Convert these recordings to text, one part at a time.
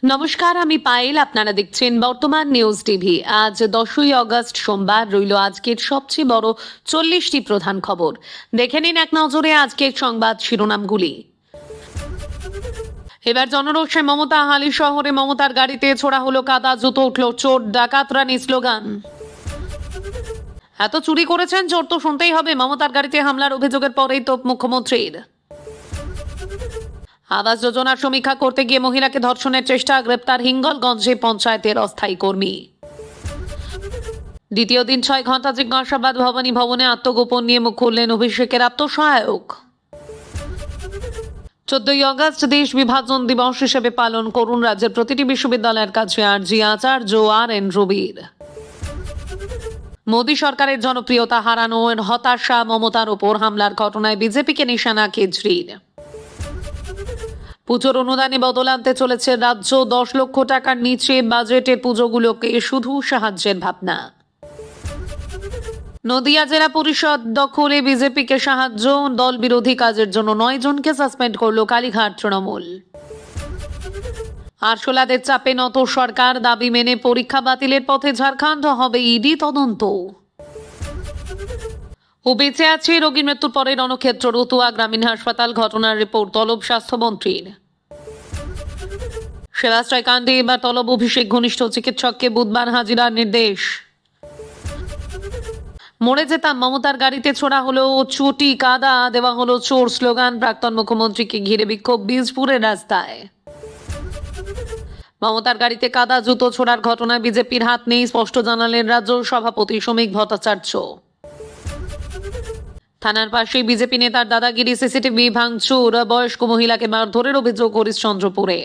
নমস্কার, আমি পায়েল। আপনারা দেখছেন বর্তমান নিউজ টিভি। আজ 10ই অগস্ট সোমবার রইল আজকের সবচেয়ে বড় 40টি প্রধান খবর। দেখে নিন এক নজরে আজকের সংবাদ শিরোনামগুলি। এবার জনরোষে মমতা। হালি শহরে মমতার গাড়িতে ছোড়া হলো কাদা, জুতো উঠল চোর ডাকাতরানি স্লোগান। এত চুরি করেছেন, চোর তো শুনতেই হবে। মমতার গাড়িতে হামলার অভিযোগের পরেই তোপ মুখ্যমন্ত্রীর। আবাস যোজনার সমীক্ষা করতে গিয়ে মহিলাকে ধর্ষণের চেষ্টা, গ্রেপ্তার হিঙ্গলগঞ্জে পঞ্চায়েতের অস্থায়ী কর্মী। দ্বিতীয় দিন 6 ঘন্টা জিজ্ঞাসাবাদ। ভবানী ভবনে আত্মগোপন নিয়ে মুখ খুললেন অভিষেকের আত্মসহায়ক। 14ই অগস্ট দেশ বিভাজন দিবস হিসেবে পালন করুন রাজ্যের প্রতিটি বিশ্ববিদ্যালয়ের কাছে আরজি আচার্য আর এন রবির। মোদী সরকারের জনপ্রিয়তা হারানোর হতাশা, মমতার ওপর হামলার ঘটনায় বিজেপিকে নিশানা কেজরির। পুজোর অনুদানে বদল আনতে চলেছে রাজ্য। 10 লক্ষ টাকার নিচে বাজেটের পুজোগুলোকে শুধু সাহায্যের ভাবনা। নদিয়া জেলা পরিষদ দখলে বিজেপিকে সাহায্য, দল বিরোধী কাজের জন্য 9 জনকে সাসপেন্ড করল কালীঘাট তৃণমূল। আরশোলাদের চাপে নত সরকার, দাবি মেনে পরীক্ষা বাতিলের পথে ঝাড়খণ্ড, হবে ইডি তদন্ত। ও বেঁচে আছে, রোগীর মৃত্যুর পরে রণক্ষেত্র রতুয়া গ্রামীণ হাসপাতাল, ঘটনার রিপোর্ট তলব স্বাস্থ্যমন্ত্রীর। সেবাশ্রয় কাণ্ডে এবার তলব অভিষেক, ঘনিষ্ঠ চিকিৎসককে বুধবার হাজিরার নির্দেশ। মরে যেতাম, মমতার গাড়িতে ছোড়া হলো চুটি কাদা, দেওয়া হলো চোর স্লোগান। প্রাক্তন মুখ্যমন্ত্রীকে ঘিরে বিক্ষোভ বীজপুরের রাস্তায়। মমতার গাড়িতে কাদা, জুতো ছোড়ার ঘটনায় বিজেপির হাত নেই, স্পষ্ট জানালেন রাজ্য সভাপতি শ্রমিক ভট্টাচার্য। থানার পাশে বিজেপি নেতার দাদাগিরি, সিসিটিভি ভাঙচুর, বয়স্ক মহিলাকে মারধরের অভিযোগ হরিশ্চন্দ্রপুরে।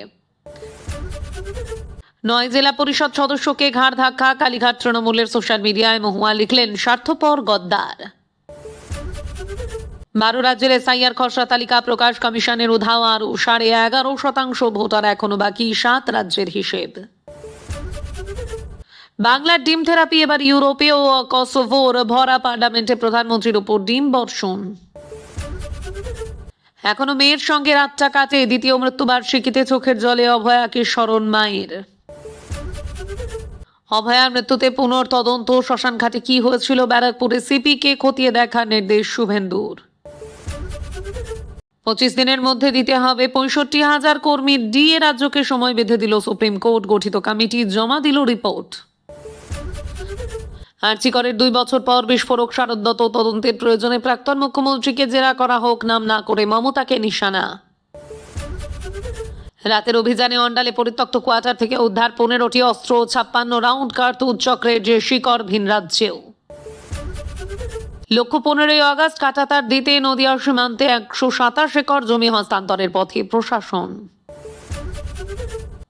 9 জেলা পরিষদ সদস্যকে ঘাড় ধাক্কা, কালীঘাট তৃণমূলের সোশ্যাল মিডিয়ায় মহুয়া লিখলেন স্বার্থপর গদ্দার। 12 রাজ্যের এসআইআর খসড়া তালিকা প্রকাশ, কমিশনের উধাও আরও 11.5% ভোটার এখনো বাকি, 7 রাজ্যের হিসেব। বাংলার ডিম থেরাপি এবার ইউরোপেও, কসোভোর ভরা পার্লামেন্টে প্রধানমন্ত্রীর উপর ডিম বর্ষণ। এখনো মেয়ের সঙ্গে রাতটা কাটে, দ্বিতীয় মৃত্যুবার্ষিকীতে চোখের জলে অভয়াকে স্মরণ মায়ের। অভয়ার মৃত্যুতে পুনর্তদন্ত, শ্মশানঘাটে কি হয়েছিল ব্যারাকপুরে, সিপিকে খতিয়ে দেখার নির্দেশ শুভেন্দুর। 25 দিনের মধ্যে দিতে হবে 65,000 কর্মীর ডিএ, রাজ্যকে সময় বেঁধে দিল সুপ্রিম কোর্ট। গঠিত কমিটি জমা দিল রিপোর্ট। আর্চিকরের 2 বছর পর বিস্ফোরক শারদত্ত, তদন্তের প্রয়োজনে প্রাক্তন মুখ্যমন্ত্রীকে জেরা করা হোক, নাম না করে মমতাকে নিশানা। রাতের অভিযানে অন্ডালে পরিত্যক্ত কোয়ার্টার থেকে উদ্ধার 15টি অস্ত্র, 56 রাউন্ড কার্তুজ, চক্রের যে শিকড় ভিন রাজ্যেও। লক্ষ্য 15ই অগস্ট কাঁটাতার দিতে নদিয়া সীমান্তে 127 একর জমি হস্তান্তরের পথে প্রশাসন।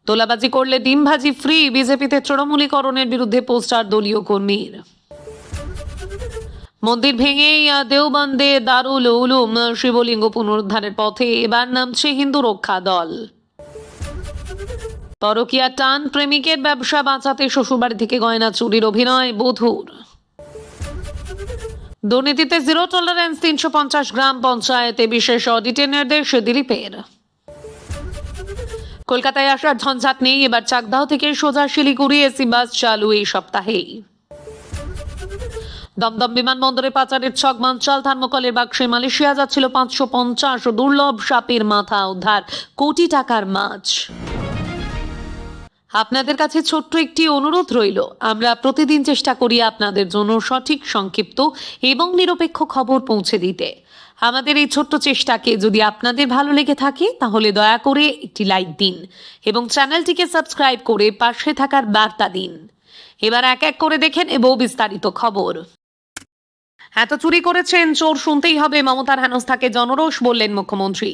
তোলাবাজি করলে ডিম ভাজি ফ্রি, বিজেপিতে তৃণমূলীকরণের বিরুদ্ধে পোস্টার দলীয় কর্মীর। মন্দির ভেঙেই দেওবন্দে দারুল উলুম শিবলিঙ্গ পুনরুদ্ধারের পথে এবার নামছে হিন্দু রক্ষা দল। পরকীয়া টান, প্রেমিকের ব্যবসা বাঁচাতে শ্বশুরবাড়ি থেকে গয়না চুরির অভিনয় বধূর। দুর্নীতিতে জিরো টলারেন্স, 350 গ্রাম পঞ্চায়েতে বিশেষ অডিটের নির্দেশ দিলীপের। কলকাতায় আসার ঝঞ্ঝাট নেই, এবার চাকদাহ থেকে সোজা শিলিগুড়ি এসি বাস চালু এই সপ্তাহেই। দমদম বিমানবন্দরে পাচারের ছক মাঞ্চাল, থার্মোকলের বাক্সে মালয়েশিয়া যাচ্ছিল 550 দুর্লভ সাপের মাথা উদ্ধার, কোটি টাকার মাছ। আপনাদের কাছে ছোট্ট একটি অনুরোধ রইল, আমরা প্রতিদিন চেষ্টা করি আপনাদের জন্য সঠিক, সংক্ষিপ্ত এবং নিরপেক্ষ খবর পৌঁছে দিতে। আমাদের এই ছোট্ট চেষ্টাকে যদি আপনাদের ভালো লেগে থাকে তাহলে দয়া করে একটি লাইক দিন এবং চ্যানেলটিকে সাবস্ক্রাইব করে পাশে থাকার বার্তা দিন। এবার এক এক করে দেখেন এবং বিস্তারিত খবর। এত চুরি করেছেন, চোর শুনতেই হবে, মমতার হেনস্থাকে জনরোষ, বললেন মুখ্যমন্ত্রী।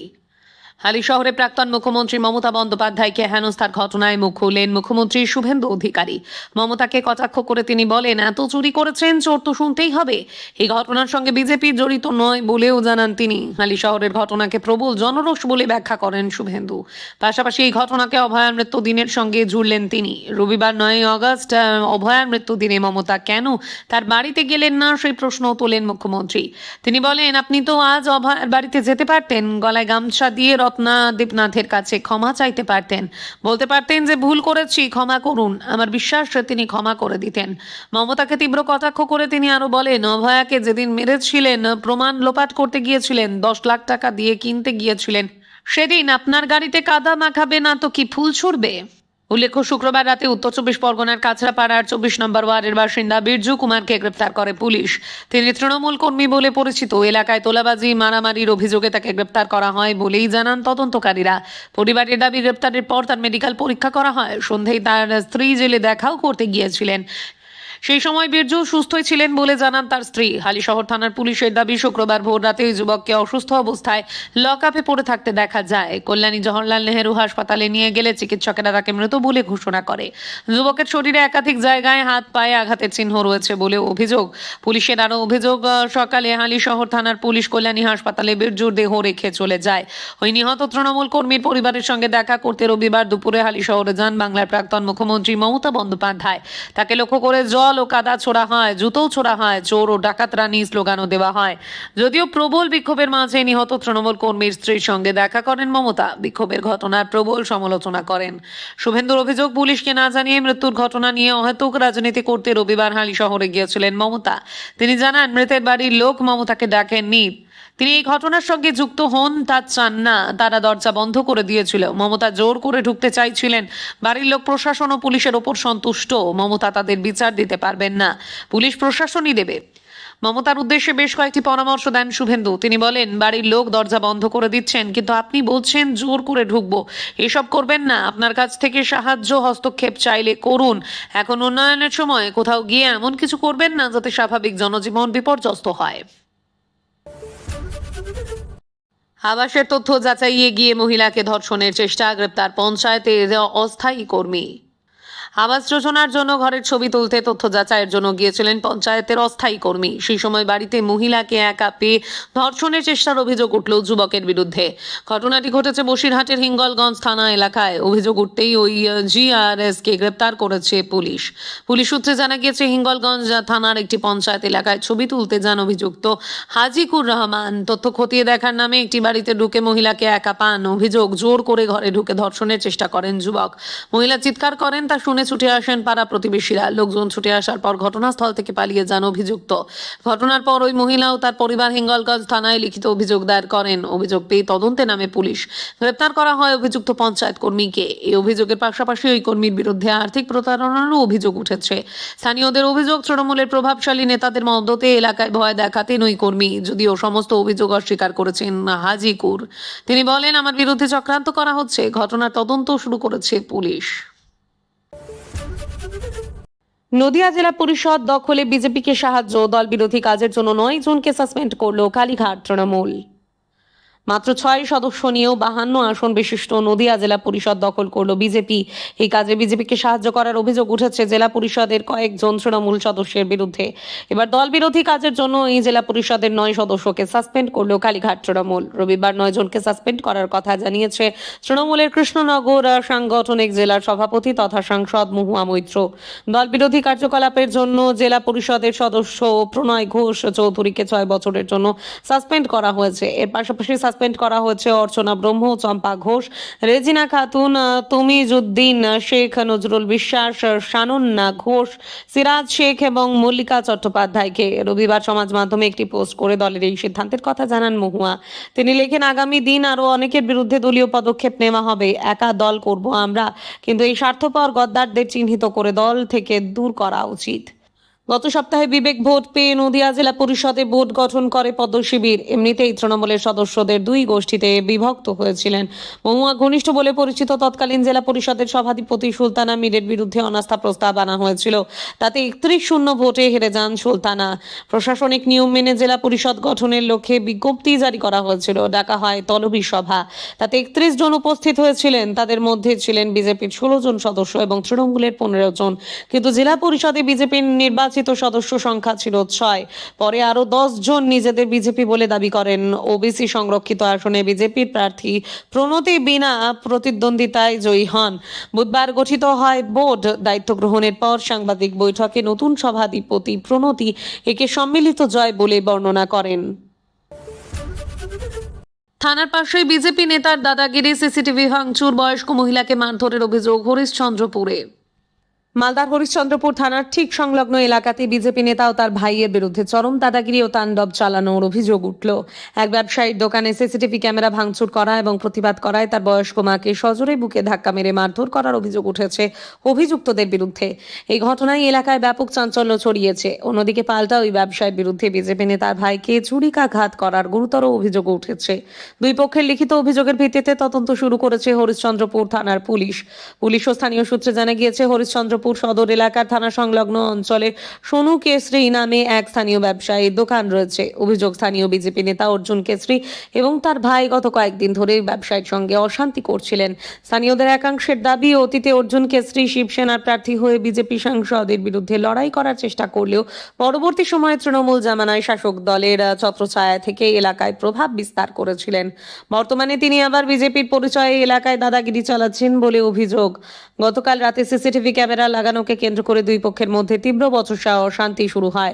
হালি শহরে প্রাক্তন মুখ্যমন্ত্রী মমতা বন্দ্যোপাধ্যায়কে হেনস্থার ঘটনায় মুখ খুললেন মুখ্যমন্ত্রী শুভেন্দু অধিকারী। মমতাকে কটাক্ষ করে তিনি বলেন, এত চুরি করেছেন, চোর তো শুনতেই হবে। এই ঘটনার সঙ্গে বিজেপি জড়িত নয় বলেও জানান তিনি। হালি শহরের ঘটনাকে প্রবল জনরোষ বলে ব্যাখ্যা করেন শুভেন্দু। পাশাপাশি এই ঘটনাকে অভয়ার মৃত্যু দিনের সঙ্গে জুড়লেন তিনি। রবিবার 9 অগস্ট অভয়ার মৃত্যু দিনে মমতা কেন তার বাড়িতে গেলেন না সেই প্রশ্ন তোলেন মুখ্যমন্ত্রী। তিনি বলেন, আপনি তো আজ অভয়ার বাড়িতে যেতে পারতেন, গলায় গামছা দিয়ে রত্না দীপনাথের কাছে ক্ষমা চাইতে পারতেন, বলতে পারতেন যে ভুল করেছি, ক্ষমা করুন। আমার বিশ্বাস তিনি ক্ষমা করে দিতেন। মমতাকে তীব্র কটাক্ষ করে তিনি আরো বলেন, অভয়াকে যেদিন মেরেছিলেন, প্রমাণ লোপাট করতে গিয়েছিলেন, 10 লাখ টাকা দিয়ে কিনতে গিয়েছিলেন, সেদিন আপনার গাড়িতে কাদা মাখাবে না তো কি ফুল ছুড়বে? উল্লেখ্য, শুক্রবার রাতে উত্তর 24 পরগনার কাছড়াপাড়ার 24 নম্বর ওয়ার্ডের বাসিন্দা বীরজু কুমারকে গ্রেপ্তার করে পুলিশ। তিনি তৃণমূল কর্মী বলে পরিচিত। এলাকায় তোলাবাজি মারামারির অভিযোগে তাকে গ্রেপ্তার করা হয় বলেই জানান তদন্তকারীরা। পরিবারের দাবি, গ্রেপ্তারের পর তার মেডিকেল পরীক্ষা করা হয়। সন্ধ্যায় তার স্ত্রী জেলে দেখাও করতে গিয়েছিলেন। সেই সময় বীরজু সুস্থই ছিলেন বলে জানান তার স্ত্রী। হালিশহর থানার পুলিশের দাবি, শুক্রবার ভোর রাতে ওই যুবককে অসুস্থ অবস্থায় লকআপে পড়ে থাকতে দেখা যায়। কল্যাণী জওহরলাল নেহেরু হাসপাতালে নিয়ে গেলে চিকিৎসকেরা তাকে মৃত বলে ঘোষণা করে। যুবকের শরীরে একাধিক জায়গায় হাত পায়ে আঘাতের চিহ্ন রয়েছে বলে অভিযোগ। পুলিশের আরও অভিযোগ, সকালে হালিশহর থানার পুলিশ কল্যাণী হাসপাতালে বীরজুর দেহ রেখে চলে যায়। ওই নিহত তৃণমূল কর্মীর পরিবারের সঙ্গে দেখা করতে রবিবার দুপুরে হালিশহরে যান বাংলার প্রাক্তন মুখ্যমন্ত্রী মমতা বন্দ্যোপাধ্যায়। তাকে লক্ষ্য করে জল ও কাদা ছোড়া হয়, জুতোও ছোড়া হয়, চোর ও ডাকাত রানী স্লোগানও দেওয়া হয়। যদিও প্রবল বিক্ষোভের মাঝে নিহত তৃণমূল কর্মীর স্ত্রীর সঙ্গে দেখা করেন মমতা। বিক্ষোভের ঘটনার প্রবল সমালোচনা করেন। শুভেন্দুর অভিযোগ, পুলিশকে না জানিয়ে মৃত্যুর ঘটনা নিয়ে অহেতুক রাজনীতি করতে রবিবার হালিশহরে গিয়েছিলেন মমতা। তিনি জানান, মৃতের বাড়ির লোক মমতাকে ডাকেননি। তিনি এই ঘটনার সঙ্গে যুক্ত হন তা চান না। তারা দরজা বন্ধ করে দিয়েছিল। মমতা জোর করে ঢুকতে চাইছিলেন। বাড়ির লোক, প্রশাসন ও পুলিশের ওপর সন্তুষ্ট। মমতা তাদের বিচার দিতে পারবেন না, পুলিশ প্রশাসনই দেবে। মমতার উদ্দেশ্যে বেশ কয়েকটি পরামর্শ দেন শুভেন্দু। তিনি বলেন, বাড়ির লোক দরজা বন্ধ করে দিচ্ছেন, কিন্তু আপনি বলছেন জোর করে ঢুকবো। এসব করবেন না। আপনার কাছ থেকে সাহায্য হস্তক্ষেপ চাইলে করুন। এখন উন্নয়নের সময় কোথাও গিয়ে এমন কিছু করবেন না যাতে স্বাভাবিক জনজীবন বিপর্যস্ত হয়। আবাসের তথ্য যাচাইয়ে গিয়ে মহিলাকে ধর্ষণের চেষ্টা, গ্রেপ্তার পঞ্চায়েতের অস্থায়ী কর্মী। আবাস যোজনার জন্য ঘরের ছবি তুলতে তথ্য যাচাইয়ের জন্য গিয়েছিলেন পঞ্চায়েতের অস্থায়ী কর্মী। সেই সময় বাড়িতে মহিলাকে একা পেয়ে ধর্ষণের চেষ্টার অভিযোগ উঠল যুবকের বিরুদ্ধে। ঘটনাটি ঘটেছে বসিরহাটের হিঙ্গলগঞ্জ থানা এলাকায়। অভিযোগ উঠতেই ওই জিআরএসকে গ্রেপ্তার করেছে পুলিশ। পুলিশ সূত্রে জানা গিয়েছে, হিঙ্গলগঞ্জ থানার একটি পঞ্চায়েত এলাকায় ছবি তুলতে যান অভিযুক্ত হাজিকুর রহমান। তথ্য খতিয়ে দেখার নামে একটি বাড়িতে ঢুকে মহিলাকে একা পান। অভিযোগ, জোর করে ঘরে ঢুকে ধর্ষণের চেষ্টা করেন যুবক। মহিলা চিৎকার করেন, তা শুনে ছুটে আসেন পাড়া প্রতিবেশীরা। লোকজন ছুটে আসার পর ঘটনাস্থল থেকে পালিয়ে যান অভিযুক্ত। ঘটনার পর ওই মহিলা ও তার পরিবার হিঙ্গলগঞ্জ থানায় লিখিত অভিযোগ দায়ের করেন। অভিযোগ পেয়ে তদন্তে নামে পুলিশ। গ্রেপ্তার করা হয় অভিযুক্ত পঞ্চায়েত কর্মীকে। এই অভিযোগের পাশাপাশি ওই কর্মীর বিরুদ্ধে আর্থিক প্রতারণারও অভিযোগ উঠেছে। স্থানীয়দের অভিযোগ, তৃণমূলের প্রভাবশালী নেতাদের মদতে এলাকায় ভয় দেখাতেন ওই কর্মী। যদিও সমস্ত অভিযোগ অস্বীকার করেছেন হাজিকুর। তিনি বলেন, আমার বিরুদ্ধে চক্রান্ত করা হচ্ছে। ঘটনার তদন্ত শুরু করেছে পুলিশ। নদিয়া জেলা পরিষদ দখলে বিজেপিকে সাহায্য, দল বিরোধী কাজের জন্য 9 জনকে সাসপেন্ড করল কালীঘাট তৃণমূল। মাত্র 6 সদস্য নিয়েও 52 আসন বিশিষ্ট নদিয়া জেলা পরিষদ দখল করল বিজেপি। এই কাজে বিজেপিকে সাহায্য করার অভিযোগ উঠেছে জেলা পরিষদের কয়েকজন তৃণমূল সদস্যের বিরুদ্ধে। এবার দল বিরোধী কাজের জন্য এই জেলা পরিষদের 9 সদস্যকে সাসপেন্ড করল কালীঘাট তৃণমূল। রবিবার 9 জনকে সাসপেন্ড করার কথা জানিয়েছে তৃণমূলের কৃষ্ণনগর সাংগঠনিক জেলার সভাপতি তথা সাংসদ মহুয়া মৈত্র। দল বিরোধী কার্যকলাপের জন্য জেলা পরিষদের সদস্য প্রণয় ঘোষ চৌধুরীকে 6 বছরের জন্য সাসপেন্ড করা হয়েছে। এর পাশাপাশি সাসপেন্ড করা হয়েছে অর্চনা ব্রহ্ম, চম্পা ঘোষ, রেজিনা খাতুন, তমিজউদ্দিন শেখ, নজরুল বিশ্বাস, শানন্না ঘোষ, সিরাজ শেখ এবং মল্লিকা চট্টোপাধ্যায়কে। রবিবার সমাজ মাধ্যমে একটি পোস্ট করে দলের এই সিদ্ধান্তের কথা জানান মহুয়া। তিনি লেখেন, আগামী দিন আরো অনেকের বিরুদ্ধে দলীয় পদক্ষেপ নেওয়া হবে। একা দল করব আমরা, কিন্তু এই স্বার্থপর গদ্দারদের চিহ্নিত করে দল থেকে দূর করা উচিত। গত সপ্তাহে বিবেক ভোট পেয়ে নদিয়া জেলা পরিষদে বোর্ড গঠন করে পদ্ম শিবির। এমনিতেই তৃণমূলের সদস্যদের 2 গোষ্ঠীতে বিভক্ত হয়েছিলেন। মহুয়া ঘনিষ্ঠ বলে পরিচিত তৎকালীন জেলা পরিষদের সভাধিপতি সুলতানা মীরের বিরুদ্ধে অনাস্থা প্রস্তাব আনা হয়েছিল। তাতে 31-0 ভোটে হেরে যান সুলতানা। প্রশাসনিক নিয়ম মেনে জেলা পরিষদ গঠনের লক্ষ্যে বিজ্ঞপ্তি জারি করা হয়েছিল। ডাকা হয় তলবি সভা। তাতে 31 জন উপস্থিত হয়েছিলেন। তাদের মধ্যে ছিলেন বিজেপির 16 জন সদস্য এবং তৃণমূলের 15 জন। কিন্তু জেলা পরিষদে বিজেপির নির্বাচিত সদস্য সংখ্যা ছিল 6। পরে আরো 10 জন নিজেদের বিজেপি বলে দাবি করেন। ওবিসি সংরক্ষিত আসনে বিজেপির প্রার্থী প্রণতি বিনা প্রতিদ্বন্দ্বিতায় জয়ী হন। বুধবার গঠিত হয় বোর্ড। দায়িত্ব গ্রহণের পর সাংবাদিক বৈঠকে নতুন সভাধিপতি প্রণতি একে সম্মিলিত জয় বলে বর্ণনা করেন। থানার পাশেই বিজেপি নেতার দাদাগিরি, সিসিটিভি ভাঙচুর, বয়স্ক মহিলাকে মারধরের অভিযোগ হরিশ্চন্দ্রপুরে। মালদার হরিশ্চন্দ্রপুর থানার ঠিক সংলগ্ন এলাকাতে বিজেপি নেতা ও তার ভাইয়ের বিরুদ্ধে চরম দাদাগিরি ও তাণ্ডব চালানোর অভিযোগ উঠল। এক ব্যবসায়ীর দোকানে সিসিটিভি ক্যামেরা ভাঙচুর করা এবং প্রতিবাদ করায় তার বয়স্ক মাকে সজোরে বুকে ধাক্কা মেরে মারধর করার অভিযোগ উঠেছে অভিযুক্তদের বিরুদ্ধে। এই ঘটনায় এলাকায় ব্যাপক চাঞ্চল্য ছড়িয়েছে। অন্যদিকে পাল্টা ওই ব্যবসায়ীর বিরুদ্ধে বিজেপি নেতার ভাইকে ছুরিকাঘাত করার গুরুতর অভিযোগ উঠেছে। দুই পক্ষের লিখিত অভিযোগের ভিত্তিতে তদন্ত শুরু করেছে হরিশ্চন্দ্রপুর থানার পুলিশ ও স্থানীয় সূত্রে জানা গিয়েছে, হরিশ্চন্দ্রপুর সদর এলাকার থানা সংলগ্ন অঞ্চলে সোনু কেশরী নামে এক স্থানীয় ব্যবসায়ীর দোকান রয়েছে। অভিযোগ, স্থানীয় বিজেপি নেতা অর্জুন কেশরী এবং তার ভাই গত কয়েকদিন ধরে ব্যবসায়ীর সঙ্গে অশান্তি করছিলেন। স্থানীয়দের একাংশের দাবি, অতীতে অর্জুন কেশরী শিবসেনার প্রার্থী হয়ে বিজেপি সাংসদের বিরুদ্ধে লড়াই করার চেষ্টা করলেও পরবর্তী সময়ে তৃণমূল জামানায় শাসক দলের ছত্রছায়া থেকে এলাকায় প্রভাব বিস্তার করেছিলেন। বর্তমানে তিনি আবার বিজেপির পরিচয়ে এলাকায় দাদাগিরি চালাচ্ছেন বলে অভিযোগ। গতকাল রাতে সিসিটিভি ক্যামেরা লাগানোকে কেন্দ্র করে দুই পক্ষের মধ্যে তীব্র বচসা ও অশান্তি শুরু হয়।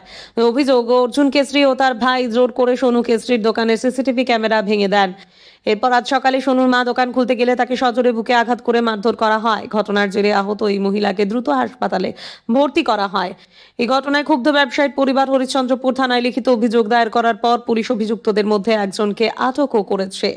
অভিযোগ, অর্জুন কেশরী ও তার ভাই জোর করে সোনু কেশরীর দোকানে সিসিটিভি ক্যামেরা ভেঙে দেন। এরপর আজ সকালে সোনুর মা দোকান খুলতে গেলে তাকে সজোরে বুকে আঘাত করে মারধর করা হয়। ঘটনার জেরে আহত এই মহিলাকে দ্রুত হাসপাতালে ভর্তি করা হয়। এই ঘটনায় ক্ষুব্ধ ব্যবসায়ীর পরিবার হরিশ্চন্দ্রপুর থানায় লিখিত অভিযোগ দায়ের করার পর পুলিশ অভিযুক্তদের মধ্যে একজনকে আটকও করেছে।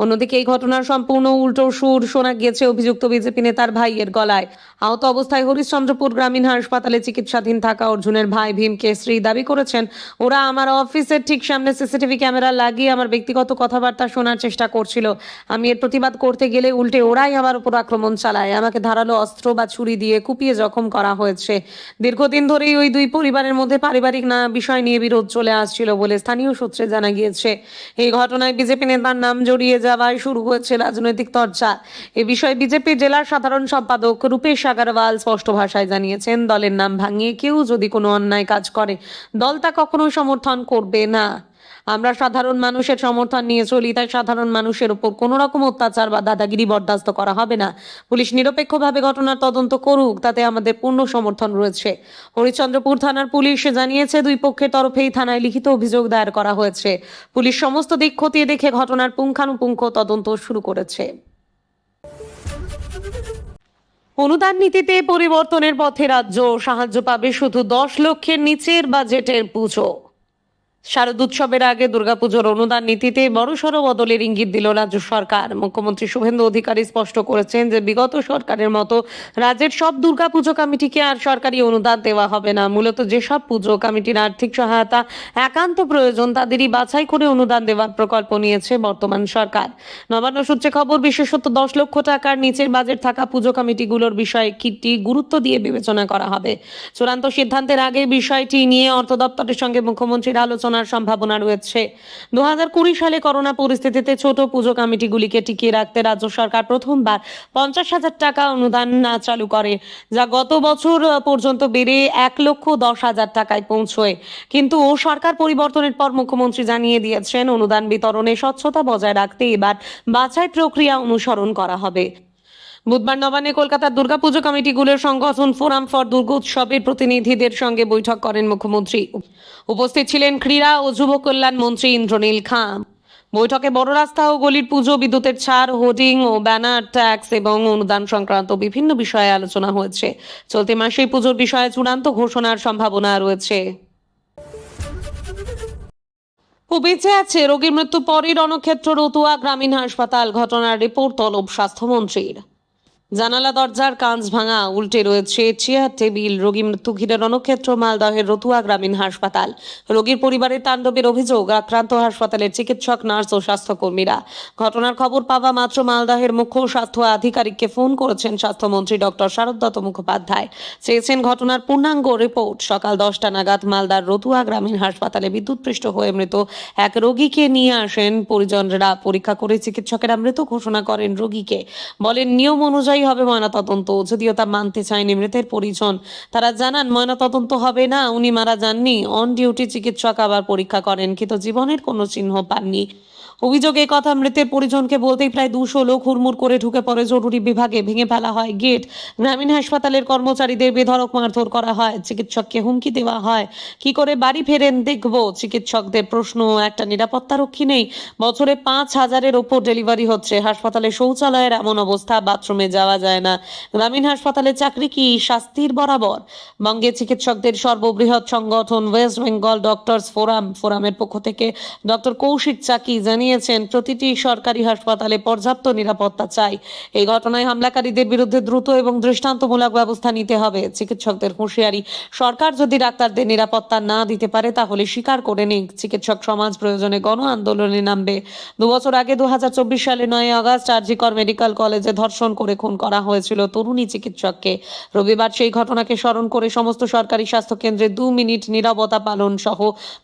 অন্যদিকে এই ঘটনার সম্পূর্ণ উল্টো সুর শোনা গিয়েছে অভিযুক্ত বিজেপি নেতার ভাইয়ের গলায়। আহত অবস্থায় হরিশ্চন্দ্রপুর গ্রামীণ হাসপাতালে চিকিৎসাধীন থাকা অর্জুনের ভাই ভীম কেশরী দাবি করেছেন, ওরা আমার অফিসের ঠিক সামনে সিসিটিভি ক্যামেরা লাগিয়ে আমার ব্যক্তিগত কথাবার্তা শোনার চেষ্টা করছিল। আমি এর প্রতিবাদ করতে গেলে উল্টে ওরাই আমার উপর আক্রমণ চালায়। আমাকে ধারালো অস্ত্র বা ছুরি দিয়ে কুপিয়ে জখম করা হয়েছে। দীর্ঘদিন ধরেই ওই দুই পরিবারের মধ্যে পারিবারিক বিষয় নিয়ে বিরোধ চলে আসছিল বলে স্থানীয় সূত্রে জানা গিয়েছে। এই ঘটনায় বিজেপি নেতার নাম জড়িয়ে যাওয়ায় শুরু হয়েছে রাজনৈতিক চর্চা। এ বিষয়ে বিজেপি জেলার সাধারণ সম্পাদক রূপেশ আগরওয়াল স্পষ্ট ভাষায় জানিয়েছেন, দলের নাম ভাঙিয়ে কেউ যদি কোনো অন্যায় কাজ করে দল তা কখনোই সমর্থন করবে না। আমরা সাধারণ মানুষের সমর্থন নিয়ে চলি, তাই সাধারণ মানুষের উপর কোনো রকম অত্যাচার বা দাদাগিরি বরদাস্ত করা হবে না। পুলিশ নিরপেক্ষভাবে ঘটনার তদন্ত করুক, তাতে আমাদের পূর্ণ সমর্থন রয়েছে। হরিশ্চন্দ্রপুর থানার পুলিশ জানিয়েছে, দুই পক্ষের তরফেই থানায় লিখিত অভিযোগ দায়ের করা হয়েছে। পুলিশ সমস্ত দিক খতিয়ে দেখে ঘটনার পুঙ্খানুপুঙ্খ তদন্ত শুরু করেছে। অনুদান নীতিতে পরিবর্তনের পথে রাজ্য, সাহায্য পাবে শুধু 10 লক্ষের নিচের বাজেটের পুজো। শারদোৎসবের আগে দুর্গাপুজোর অনুদান নীতিতে বড়সড় বদলের ইঙ্গিত দিল রাজ্য সরকার। মুখ্যমন্ত্রী শুভেন্দু অধিকারী স্পষ্ট করেছেন যে বিগত সরকারের মতো রাজ্যের সব দুর্গাপুজো কমিটিকে আর সরকারি অনুদান দেওয়া হবে না। মূলত যেসব পুজো কমিটির আর্থিক সহায়তা একান্ত প্রয়োজন তাদেরই বাছাই করে অনুদান দেওয়ার প্রকল্প নিয়েছে বর্তমান সরকার। নবান্ন সূত্রে খবর, বিশেষত 10 লক্ষ টাকার নিচের বাজেট থাকা পুজো কমিটিগুলোর বিষয়ে কিটি গুরুত্ব দিয়ে বিবেচনা করা হবে। চূড়ান্ত সিদ্ধান্তের আগে বিষয়টি নিয়ে অর্থ দপ্তরের সঙ্গে মুখ্যমন্ত্রীর আলোচনার সম্ভাবনা রয়েছে। 2020 সালে করোনা পরিস্থিতিতে ছোট পুজো কমিটিগুলিকে টিকিয়ে রাখতে রাজ্য সরকার প্রথমবার 50,000 টাকা অনুদান চালু করে, যা গত বছর পর্যন্ত বেড়ে 1,10,000 টাকায় পৌঁছয়। কিন্তু সরকার পরিবর্তনের পর মুখ্যমন্ত্রী জানিয়ে দিয়েছেন, অনুদান বিতরণে স্বচ্ছতা বজায় রাখতে এবার বাছাই প্রক্রিয়া অনুসরণ করা হবে। বুধবার নবান্নে কলকাতার দুর্গাপুজো কমিটিগুলোর সংগঠন ফোরাম ফর দুর্গোৎসবের প্রতিনিধিদের সঙ্গে বৈঠক করেন মুখ্যমন্ত্রী। উপস্থিত ছিলেন ক্রীড়া ও যুব কল্যাণ মন্ত্রী ইন্দ্রনীল খাঁ। বৈঠকে বড় রাস্তা ও গলির পুজো, বিদ্যুতের ছাড়, হোর্ডিং ও ব্যানার ট্যাক্স এবং অনুদান সংক্রান্ত বিভিন্ন বিষয়ে আলোচনা হয়েছে। চলতি মাসেই পুজোর বিষয়ে চূড়ান্ত ঘোষণার সম্ভাবনা রয়েছে। বেঁচে আছে, রোগীর মৃত্যু পরই রণক্ষেত্র রতুয়া গ্রামীণ হাসপাতাল। ঘটনার রিপোর্ট তলব স্বাস্থ্যমন্ত্রীর। জানালা দরজার কাঁচ ভাঙা, উল্টে রয়েছে চেয়ার টেবিল। রোগী মৃত্যু ঘিরে রণক্ষেত্র মালদহের রতুয়া গ্রামীণ হাসপাতাল। রোগীর পরিবারের তাণ্ডবের অভিযোগ, আক্রান্ত হাসপাতালের চিকিৎসক, নার্স ও স্বাস্থ্যকর্মীরা। ঘটনার খবর পাওয়া মাত্র মালদহের মুখ্য স্বাস্থ্য আধিকারিককে ফোন করেছেন স্বাস্থ্যমন্ত্রী ডক্টর শারদত্ত মুখোপাধ্যায়। চেয়েছেন ঘটনার পূর্ণাঙ্গ রিপোর্ট। সকাল 10টা নাগাদ মালদার রতুয়া গ্রামীণ হাসপাতালে বিদ্যুৎপৃষ্ট হয়ে মৃত এক রোগীকে নিয়ে আসেন পরিজনরা। পরীক্ষা করে চিকিৎসকেরা মৃত ঘোষণা করেন রোগীকে। বলেন, নিয়ম অনুযায়ী হবে ময়নাতদন্ত। যদিও তা মানতে চায়নি মৃতের পরিজন। তারা জানান ময়নাতদন্ত হবে না, উনি মারা যাননি। অন ডিউটি চিকিৎসক আবার পরীক্ষা করেন, কিন্তু জীবনের কোনো চিহ্ন পাননি। অভিযোগে কথা মৃতের পরিজনকে বলতেই প্রায় 200 লোক হুড়মুড় করে ঢুকে পড়ে জরুরি বিভাগে, ভেঙে ফেলা হয় গেট, গ্রামীণ হাসপাতালের কর্মচারীদের বেধড়ক মারধর করা হয়, চিকিৎসককে হুমকি দেওয়া হয়, কি করে বাড়ি ফেরেন দেখব। চিকিৎসকদের প্রশ্ন, একটা নিরাপত্তা রক্ষী নেই, বছরে 5,000-এর ওপর ডেলিভারি হচ্ছে, হাসপাতালে শৌচালয়ের এমন অবস্থা, বাথরুমে যাওয়া যায় না, গ্রামীণ হাসপাতালে চাকরি কি শাস্তির বরাবর? বঙ্গে চিকিৎসকদের সর্ববৃহৎ সংগঠন ওয়েস্ট বেঙ্গল ডক্টরস ফোরামের পক্ষ থেকে ডক্টর কৌশিক চাকি জানিয়েছেন, প্রতিটি সরকারি হাসপাতালে পর্যাপ্ত নিরাপত্তা চাই। এই ঘটনায় হামলাকারীদের বিরুদ্ধে দ্রুত এবং দৃষ্টান্তমূলক ব্যবস্থা নিতে হবে। চিকিৎসকদের হুঁশিয়ারি, সরকার যদি ডাক্তারদের নিরাপত্তা না দিতে পারে তাহলে স্বীকার করে নিক, চিকিৎসক সমাজ প্রয়োজনে গণ আন্দোলনে নামবে। 2 বছর আগে 2024 সালে 9 আগস্ট আরজিকর মেডিকেল কলেজে ধর্ষণ করে খুন করা হয়েছিল তরুণী চিকিৎসককে। রবিবার সেই ঘটনাকে স্মরণ করে সমস্ত সরকারি স্বাস্থ্য কেন্দ্রে 2 মিনিট নীরবতা পালন সহ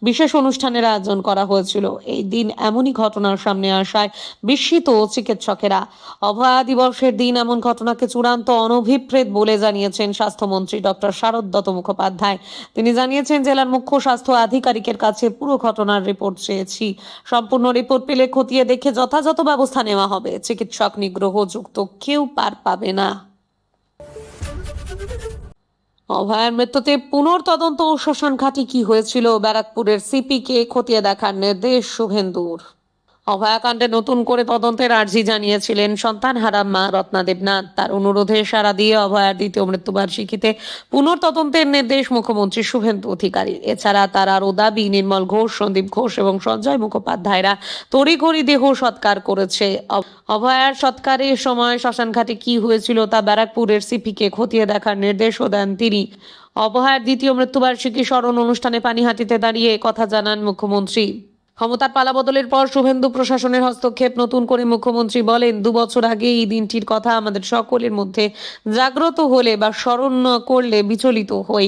বিশেষ অনুষ্ঠানের আয়োজন করা হয়েছিল। এই দিন এমনই ঘটনার সামনে আসায় বিস্মিত চিকিৎসকেরা। অভয়া দিবসের দিন এমন ঘটনাকে চূড়ান্ত অনভিপ্রেত বলে জানিয়েছেন স্বাস্থ্যমন্ত্রী ডক্টর শারদ দত্ত মুখোপাধ্যায়। তিনি জানিয়েছেন, জেলার মুখ্য স্বাস্থ্য আধিকারিকের কাছে পুরো ঘটনার রিপোর্ট চেয়েছি, সম্পূর্ণ রিপোর্ট পেলে খতিয়ে দেখে যথাযথ ব্যবস্থা নেওয়া হবে। চিকিৎসক নিগ্রহযুক্ত কেউ পার পাবে না। অভয়ার মৃত্যুতে পুনর্তদন্ত ও শ্মশান ঘাটে কি হয়েছিল, ব্যারাকপুরের সিপিকে খতিয়ে দেখার নির্দেশ শুভেন্দুর। অভয়াকাণ্ডে নতুন করে তদন্তের আর্জি জানিয়েছিলেন সন্তানহারা মা রত্না দেবনাথ। তার অনুরোধে সাড়া দিয়ে অভয়ার দ্বিতীয় মৃত্যুবার্ষিকীতে পুনর্তদন্তের নির্দেশ মুখ্যমন্ত্রী শুভেন্দু অধিকারী। এছাড়া তার আরও দাবি, নির্মল ঘোষ, সন্দীপ ঘোষ এবং সঞ্জয় মুখোপাধ্যায়রা তড়িঘড়ি দেহ সৎকার করেছে। অভয়ার সৎকারের সময় শ্মশানঘাটে কি হয়েছিল তা ব্যারাকপুরের সিপিকে খতিয়ে দেখার নির্দেশও দেন তিনি। অভয়ার দ্বিতীয় মৃত্যুবার্ষিকী স্মরণ অনুষ্ঠানে পানিহাটিতে দাঁড়িয়ে কথা জানান মুখ্যমন্ত্রী। ক্ষমতার পালাবদলের পর শুভেন্দু প্রশাসনের হস্তক্ষেপ, নতুন করে মুখ্যমন্ত্রী বলেন, 2 বছর আগে এই দিনটির কথা আমাদের সকলের মধ্যে জাগ্রত হলে বা স্মরণ করলে বিচলিত হই,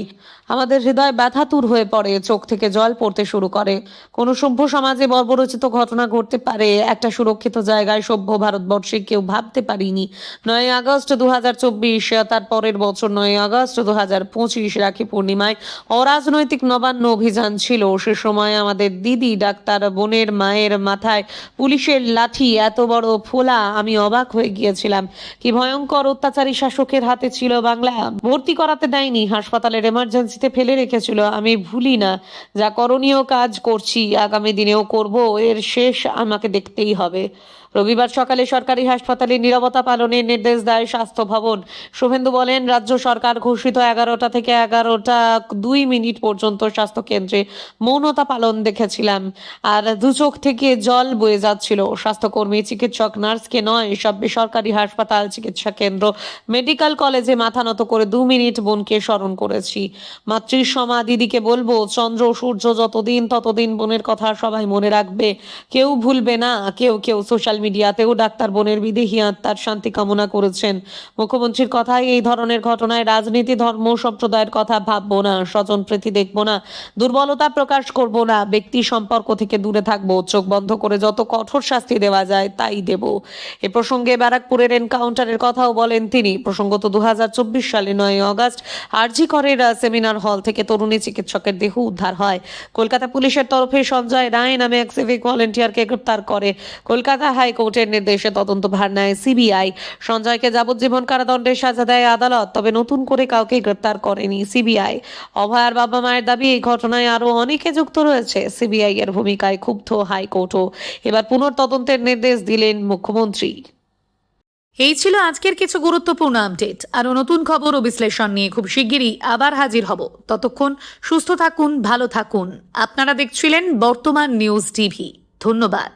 আমাদের হৃদয় ব্যথাতুর হয়ে পড়ে, চোখ থেকে জল পড়তে শুরু করে। কোনো সভ্য সমাজে বর্বরচিত ঘটনা ঘটতে পারে, একটা সুরক্ষিত জায়গায় সভ্য ভারতবর্ষে কেউ ভাবতে পারিনি। 9 আগস্ট 2024, তার পরের বছর 9 আগস্ট 2025 রাখি পূর্ণিমায় অরাজনৈতিক নবান্ন অভিযান ছিল। সে সময় আমাদের দিদি ডাক্তার বোনের মায়ের মাথায় পুলিশের লাঠি এত বড় ফোলা, আমি অবাক হয়ে গিয়েছিলাম। কি ভয়ঙ্কর অত্যাচারী শাসকের হাতে ছিল বাংলা। ভর্তি করাতে দেয়নি, হাসপাতালের এমার্জেন্সিতে ফেলে রেখেছিল। আমি ভুলি না, যা করণীয় কাজ করছি, আগামী দিনেও করব, এর শেষ আমাকে দেখতেই হবে। রবিবার সকালে সরকারি হাসপাতালে নীরবতা পালনের নির্দেশ দেয় স্বাস্থ্য ভবন। শুভেন্দু বলেন, রাজ্য সরকার ঘোষিত 11টা থেকে 11টা 2 মিনিট পর্যন্ত স্বাস্থ্য কেন্দ্রে মৌনতা পালন দেখেছিলাম, আর দু চোখ থেকে জল বয়ে যাচ্ছিল। স্বাস্থ্যকর্মী, চিকিৎসক, নার্সকে নয়, সব বেসরকারি হাসপাতাল, চিকিৎসা কেন্দ্র, মেডিকেল কলেজে মাথা নত করে 2 মিনিট বোনকে স্মরণ করেছি। মাতৃসমা দিদিকে বলবো, চন্দ্র সূর্য যতদিন ততদিন বোনের কথা সবাই মনে রাখবে, কেউ ভুলবে না। কেউ সোশ্যাল মিডিয়াতেও ডাক্তার বোনের বিদেহী আত্মার শান্তি কামনা করেছেন। মুখ্যমন্ত্রীর কথায়, এই ধরনের ঘটনায় রাজনীতি, ধর্ম, সম্প্রদায়ের কথা ভাববো না, স্বজন প্রীতি দেখবো না, দুর্বলতা প্রকাশ করব না, ব্যক্তি সম্পর্ক থেকে দূরে থাকবো, চোখ বন্ধ করে যত কঠোর শাস্তি দেওয়া যায় তাই দেব। এ প্রসঙ্গে ব্যারাকপুরের এনকাউন্টারের কথাও বলেন তিনি। প্রসঙ্গত 2024 সালে 9 আগস্ট আরজি করের সেমিনার হল থেকে তরুণী চিকিৎসকের দেহ উদ্ধার হয়। কলকাতা পুলিশের তরফে সঞ্জয় রায় নামে এক সিভিক ভলেন্টিয়ারকে গ্রেপ্তার করে কলকাতা হাইকোর্টের নির্দেশে তদন্তভার নেয় সিবিআই। সঞ্জয়কে যাবজ্জীবন কারাদণ্ডের সাজা দেয় আদালত, তবে নতুন করে কাউকে গ্রেপ্তার করেনি সিবিআই। অভয়ার বাবা মায়ের দাবি, এই ঘটনায় আরো অনেকে যুক্ত রয়েছে। সিবিআই এর ভূমিকায় ক্ষুব্ধ হাইকোর্টও। এবার পুনর্তদন্তের নির্দেশ দিলেন মুখ্যমন্ত্রী। এই ছিল আজকের কিছু গুরুত্বপূর্ণ আপডেট। আরো নতুন খবর ও বিশ্লেষণ নিয়ে খুব শিগগিরই আবার হাজির হব। ততক্ষণ সুস্থ থাকুন, ভালো থাকুন। আপনারা দেখছিলেন বর্তমান নিউজ টিভি। ধন্যবাদ।